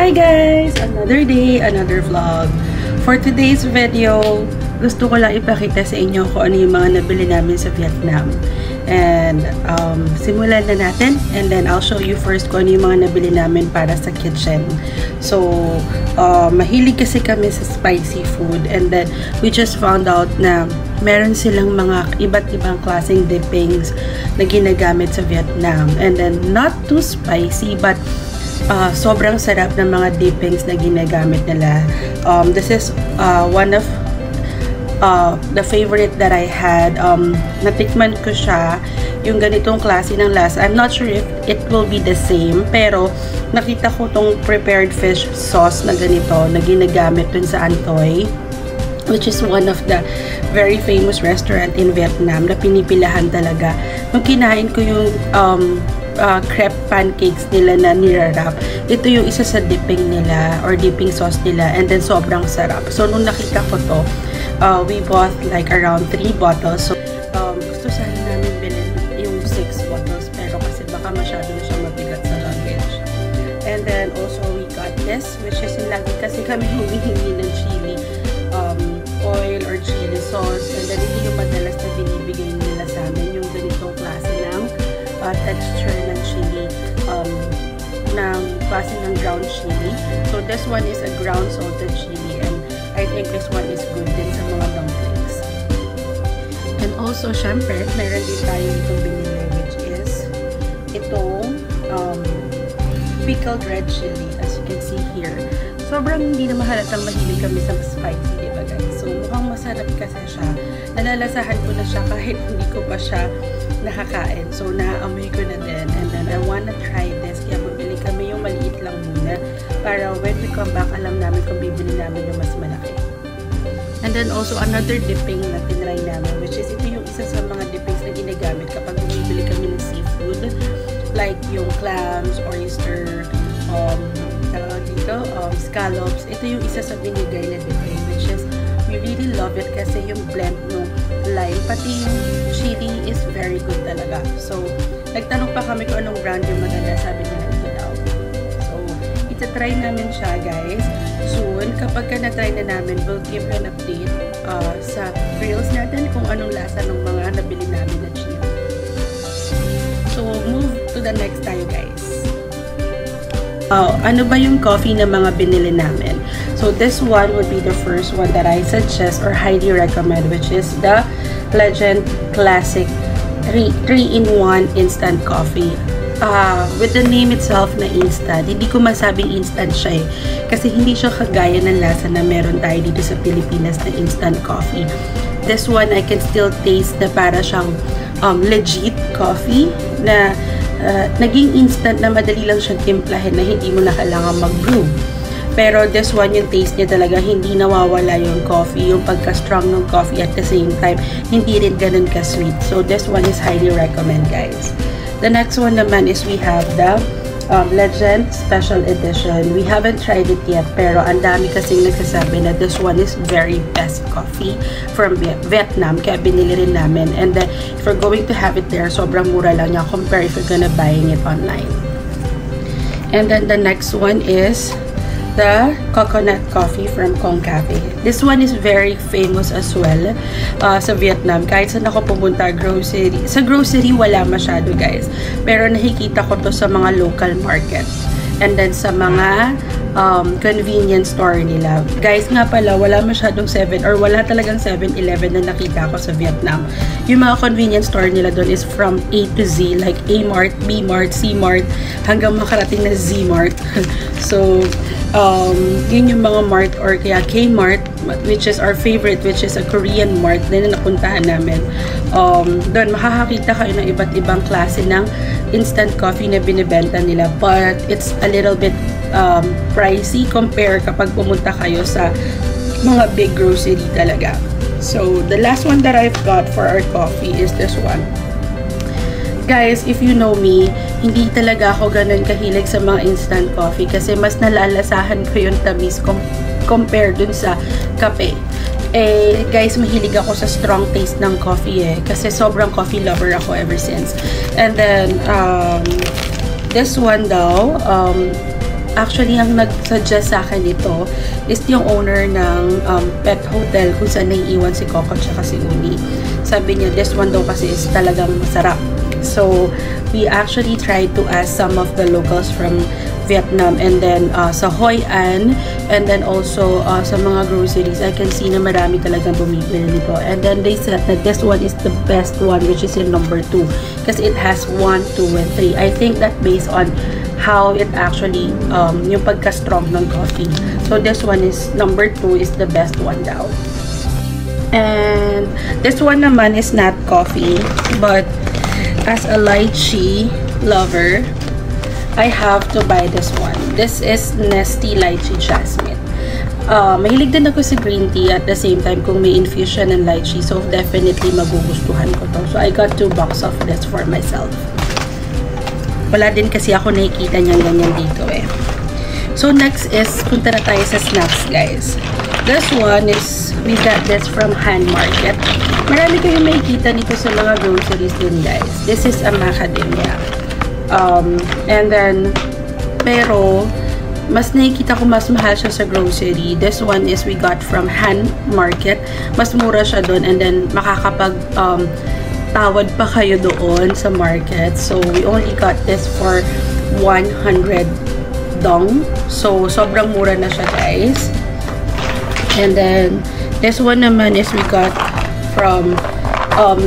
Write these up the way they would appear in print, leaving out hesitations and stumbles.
Hi guys! Another day, another vlog. For today's video, gusto ko lang ipakita sa inyo kung ano yung mga nabili namin sa Vietnam. And simulan na natin, and then I'll show you first kung ano yung mga nabili namin para sa kitchen. So, mahilig kasi kami sa spicy food, and then we just found out na meron silang mga iba't ibang klaseng dippings na ginagamit sa Vietnam. And then, not too spicy, but sobrang sarap ng mga dippings na ginagamit nila. This is one of the favorite that I had. Natikman ko siya, yung ganitong klase ng lasa. I'm not sure if it will be the same, pero nakita ko tong prepared fish sauce na ganito na ginagamit dun sa Antoy, which is one of the very famous restaurant in Vietnam na pinipilahan talaga. Nung kinain ko yung crepe pancakes nila na nirarap, ito yung isa sa dipping nila or dipping sauce nila, and then sobrang sarap. So nung nakita ko to, we bought like around 3 bottles. So gusto sana namin bilhin yung 6 bottles, pero kasi baka masyado na siya mabigat sa luggage. And then also we got this, which is yung lagi kasi kami humihingi ng chili oil or chili sauce, and then hindi yung madalas na binibigay nila sa amin yung ganitong klase ng texture ng chili, ng klase ng ground chili. So this one is a ground salted chili, and I think this one is good din sa mga dumplings. And also, syempre, meron din tayo itong binili, which is itong pickled red chili, as you can see here. Sobrang hindi na mahalatang mahilig kami sa spicy, diba guys? So mukhang masarap kasi siya. Nalalasahan ko na siya kahit hindi ko pa siya nakakain. So naaamoy ko na din, and then I wanna try this. Kaya bumili kami yung maliit lang muna para when we come back, alam namin kung bibili namin yung mas malaki. And then also another dipping na tinry namin, which is ito yung isa sa mga dippings na ginagamit kapag bumibili kami ng seafood, like yung clams, oyster, scallops. Ito yung isa sa binigay na dipping, which is we really love it kasi yung blend ng lime pati yung chili is very good talaga. So nagtanong pa kami kung anong brand yung maganda, sabi nila ito daw. So itatry namin siya guys soon. Kapag ka na-try na namin, we'll give you an update sa reels natin kung anong lasa ng mga nabili namin na chili. So move to the next tayo guys. Ano ba yung coffee na mga binili namin? So this one would be the first one that I suggest or highly recommend, which is the Legend Classic 3-in-1 instant coffee. With the name itself na instant, hindi ko masabing instant siya eh. Kasi hindi siya kagaya ng lasa na meron tayo dito sa Pilipinas na instant coffee. This one, I can still taste na para siyang legit coffee na naging instant na madali lang siyang timplahin na hindi mo na kailangan mag-brew. Pero this one, yung taste niya talaga, hindi nawawala yung coffee, yung pagka-strong ng coffee, at the same time, hindi rin ganun ka-sweet. So this one is highly recommend guys. The next one naman is we have the Legend Special Edition. We haven't tried it yet, pero ang dami kasing nagsasabi na this one is very best coffee from Vietnam, kaya binili rin namin. And then, if we're going to have it there, sobrang mura lang niya compare if you're gonna buying it online. And then the next one is the coconut coffee from Kong Cafe. This one is very famous as well sa Vietnam. Kahit saan ako pumunta, grocery. Sa grocery, wala masyado guys. Pero nakikita ko to sa mga local market. And then sa mga convenience store nila. Guys, nga pala, wala masyadong 7 or wala talagang 7-Eleven na nakita ko sa Vietnam. Yung mga convenience store nila doon is from A to Z, like A-Mart, B-Mart, C-Mart, hanggang makarating na Z-Mart. So, yun yung mga mart or kaya K-Mart, which is our favorite, which is a Korean mart na napuntahan namin. Doon makakakita kayo ng iba't ibang klase ng instant coffee na binibenta nila, but it's a little bit pricey compare kapag pumunta kayo sa mga big grocery talaga. So the last one that I've got for our coffee is this one. Guys, if you know me, hindi talaga ako ganun kahilig sa mga instant coffee kasi mas nalalasahan ko yung tamis compare dun sa kape. Eh, guys, mahilig ako sa strong taste ng coffee eh. Kasi sobrang coffee lover ako ever since. And then, this one daw, actually, ang nag-suggest sa akin ito is yung owner ng pet hotel kung saan naiiwan si Coco tsaka si Uni. Sabi niya, this one daw kasi is talagang masarap. So, we actually tried to ask some of the locals from Vietnam, and then sa Hoi An, and then also sa mga groceries, I can see na marami talagang bumibili nito. And then they said that this one is the best one, which is in number 2 because it has 1, 2, and 3. I think that based on how it actually yung pagka-strong ng coffee. So this one is number 2 is the best one daw. And this one naman is not coffee, but as a lychee lover, I have to buy this one. This is Nestea Lychee Jasmine. Mahilig din ako sa green tea at the same time kung may infusion and lychee, so definitely magugustuhan ko to. So I got 2 boxes of this for myself. Wala din kasi ako nakikita niyang ganyan dito eh. So next is, punta na tayo sa snacks, guys. This one is, we got this from Han Market. Marami kayong makikita nito sa mga groceries din, guys. This is a macadamia. And then, pero, mas nakikita ko mas mahal siya sa grocery. This one is we got from Han Market. Mas mura siya doon, and then makakapag tawad pa kayo doon sa market. So, we only got this for 100 dong. So, sobrang mura na siya, guys. And then, this one naman is we got from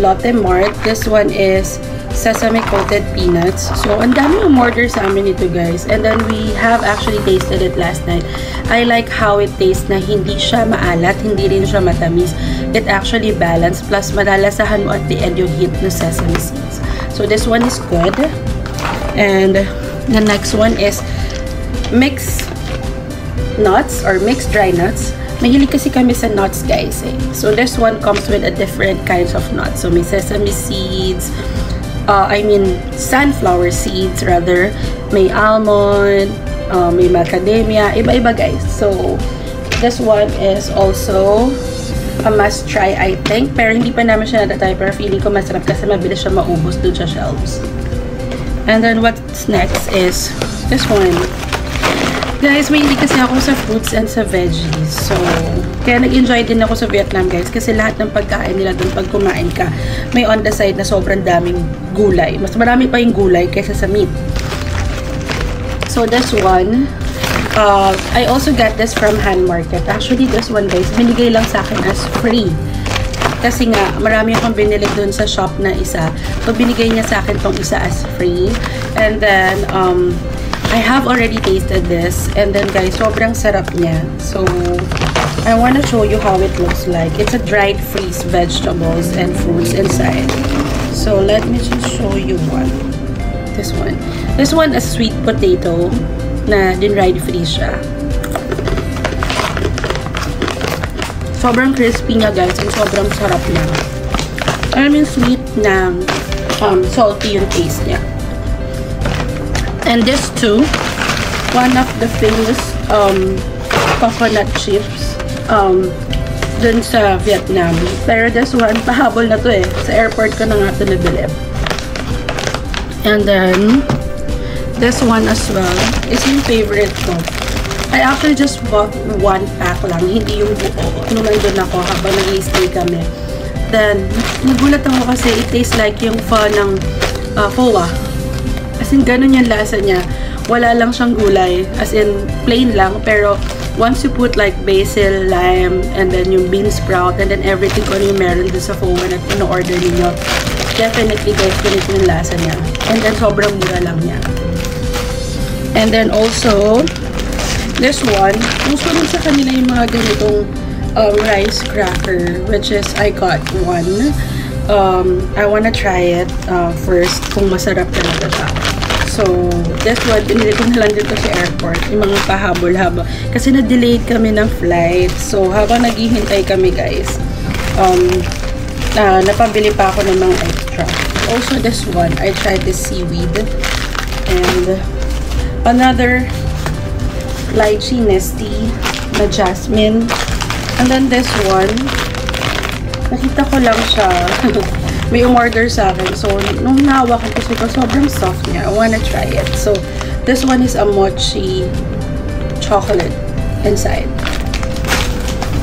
Lotte Mart. This one is sesame coated peanuts. So, ang dami yung order sa amin ito, guys. And then, we have actually tasted it last night. I like how it tastes na hindi siya maalat, hindi rin siya matamis. It actually balanced. Plus, malalasahan mo at the end yung hit ng sesame seeds. So, this one is good. And the next one is mixed nuts or mixed dry nuts. Mahilig kasi kami sa nuts, guys. Eh. So, this one comes with a different kinds of nuts. So, may sesame seeds, sunflower seeds rather, may almond, may macadamia, iba-iba, guys. So, this one is also a must try, I think. Pero hindi pa namin siya natatry, pero feeling ko masarap kasi mabilis siya maubos dun sa shelves. And then, what's next is this one. Guys, may hindi kasi ako sa fruits and sa veggies. So, kaya nag-enjoy din ako sa Vietnam, guys. Kasi lahat ng pagkain nila doon pag kumain ka, may on the side na sobrang daming gulay. Mas marami pa yung gulay kaysa sa meat. So, this one, I also got this from Han Market. Actually, this one, guys, binigay lang sa akin as free. Kasi nga, marami akong binili doon sa shop na isa. So, binigay niya sa akin tong isa as free. And then, I have already tasted this, and then guys, sobrang sarap niya. So, I want to show you how it looks like. It's a dried freeze vegetables and fruits inside. So, let me just show you one. This one. This one is sweet potato na din-dried freeze siya. Sobrang crispy niya, guys, and sobrang sarap niya. I mean, sweet na salty yung taste niya. And this too, one of the famous coconut chips dun sa Vietnam. Pero this one, pahabol na to eh. Sa airport ko na nga ito nabili. And then, this one as well is yung favorite ko. I actually just bought 1 pack lang, hindi yung buo. Nung nandun ako habang nag-i-stay kami. Then, nagulat ako kasi it tastes like yung pho ng phoa. As in, ganun yung lasa niya. Wala lang siyang gulay. As in, plain lang. Pero, once you put like basil, lime, and then yung bean sprout, and then everything kung ano yung meron dun sa pho na ino-order ninyo, definitely, guys, ganito yung lasa niya. And then, sobrang mura lang niya. And then, also, this one, gusto rin sa kanila yung mga ganitong rice cracker, which is, I got one. I wanna try it first kung masarap talaga siya. So, this one, binili ko na lang dito sa airport. Yung mga pahabol-habol. Kasi na-delayed kami ng flight. So, habang naghihintay kami, guys, napabili pa ako ng mga extra. Also, this one, I tried this seaweed. And another lychee Nestea na jasmine. And then this one, nakita ko lang siya. May umorder sa akin. So, nung nahawa ko kasi ito, sobrang soft niya. I wanna try it. So, this one is a mochi chocolate inside.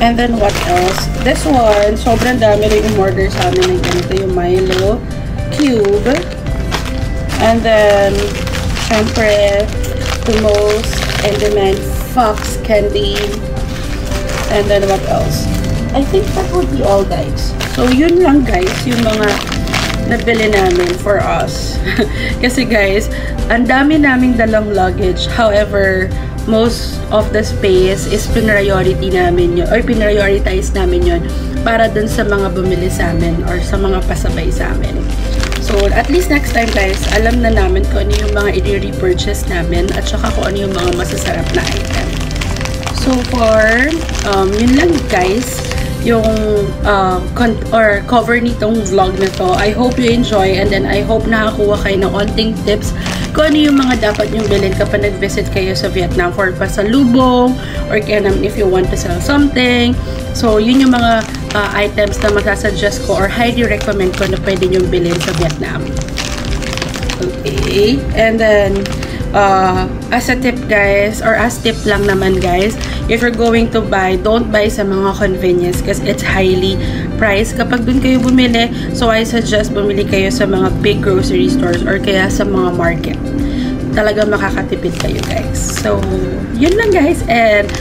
And then what else? This one, sobrang dami rin umorder sa amin ng ganito, yung Milo Cube. And then, syempre, the most in-demand Fox Candy. And then what else? I think that would be all, guys. So, yun lang, guys, yung mga nabili namin for us. Kasi, guys, ang dami naming dalang luggage. However, most of the space is priority namin yun, or prioritize namin yun para dun sa mga bumili sa amin or sa mga pasabay sa amin. So, at least next time, guys, alam na namin kung ano yung mga i-repurchase namin at saka kung ano yung mga masasarap na item. So, for, yun lang, guys, yung cover nitong vlog na to. I hope you enjoy, and then I hope nakakuha kayo ng onting tips kung ano yung mga dapat yung bilhin kapag nag-visit kayo sa Vietnam for pasalubong or kaya naman if you want to sell something. So, yun yung mga items na masasuggest ko or highly recommend ko na pwede nyo bilhin sa Vietnam. Okay. And then, as a tip, guys, or as tip lang naman, guys, if you're going to buy, don't buy sa mga convenience because it's highly priced kapag dun kayo bumili. So, I suggest bumili kayo sa mga big grocery stores or kaya sa mga market. Talaga makakatipid kayo, guys. So, yun lang, guys. And,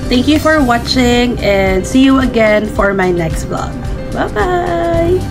thank you for watching and see you again for my next vlog. Bye-bye!